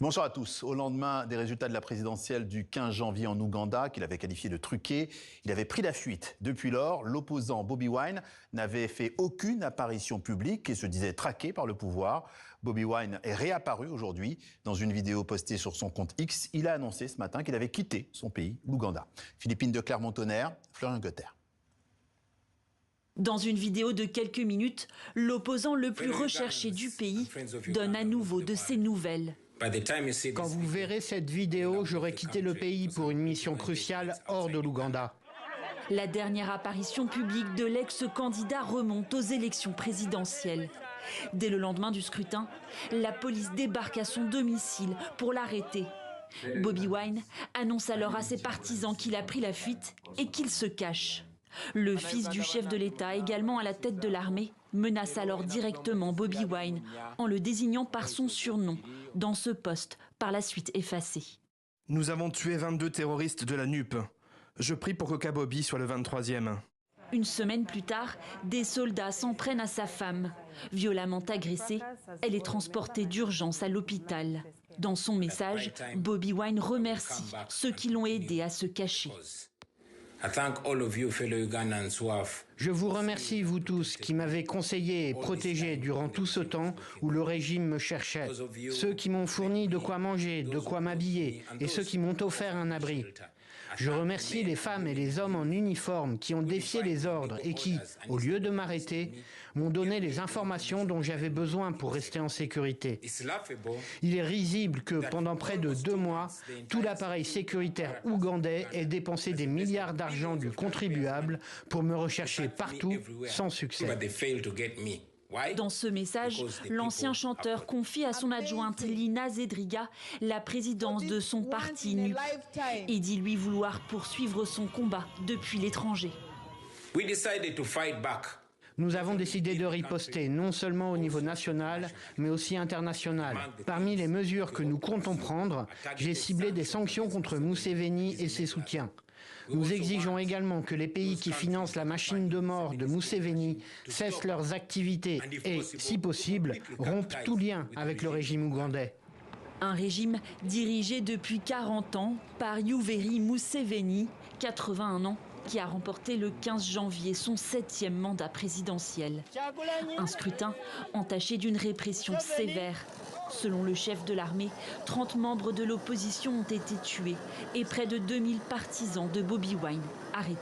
Bonsoir à tous. Au lendemain des résultats de la présidentielle du 15 janvier en Ouganda, qu'il avait qualifié de truqué, il avait pris la fuite. Depuis lors, l'opposant Bobi Wine n'avait fait aucune apparition publique et se disait traqué par le pouvoir. Bobi Wine est réapparu aujourd'hui. Dans une vidéo postée sur son compte X, il a annoncé ce matin qu'il avait quitté son pays, l'Ouganda. Philippine de Clermont-Tonnerre, Florian Gotter. Dans une vidéo de quelques minutes, l'opposant le plus recherché du pays donne à nouveau de ses nouvelles. Quand vous verrez cette vidéo, j'aurai quitté le pays pour une mission cruciale hors de l'Ouganda. La dernière apparition publique de l'ex-candidat remonte aux élections présidentielles. Dès le lendemain du scrutin, la police débarque à son domicile pour l'arrêter. Bobi Wine annonce alors à ses partisans qu'il a pris la fuite et qu'il se cache. Le fils du chef de l'État, également à la tête de l'armée, menace alors directement Bobi Wine en le désignant par son surnom, dans ce poste par la suite effacé. Nous avons tué 22 terroristes de la NUP. Je prie pour que Kabobi soit le 23e. Une semaine plus tard, des soldats s'en prennent à sa femme. Violemment agressée, elle est transportée d'urgence à l'hôpital. Dans son message, Bobi Wine remercie ceux qui l'ont aidé à se cacher. Je vous remercie, vous tous, qui m'avez conseillé et protégé durant tout ce temps où le régime me cherchait. Ceux qui m'ont fourni de quoi manger, de quoi m'habiller et ceux qui m'ont offert un abri. Je remercie les femmes et les hommes en uniforme qui ont défié les ordres et qui, au lieu de m'arrêter, m'ont donné les informations dont j'avais besoin pour rester en sécurité. Il est risible que pendant près de 2 mois, tout l'appareil sécuritaire ougandais ait dépensé des milliards d'argent du contribuable pour me rechercher partout sans succès. Dans ce message, l'ancien chanteur confie à son adjointe Lina Zedriga la présidence de son parti NUP et dit lui vouloir poursuivre son combat depuis l'étranger. Nous avons décidé de riposter, non seulement au niveau national, mais aussi international. Parmi les mesures que nous comptons prendre, j'ai ciblé des sanctions contre Museveni et ses soutiens. Nous exigeons également que les pays qui financent la machine de mort de Museveni cessent leurs activités et, si possible, rompent tout lien avec le régime ougandais. Un régime dirigé depuis 40 ans par Yoweri Museveni, 81 ans, qui a remporté le 15 janvier son 7e mandat présidentiel. Un scrutin entaché d'une répression sévère. Selon le chef de l'armée, 30 membres de l'opposition ont été tués et près de 2000 partisans de Bobi Wine arrêtés.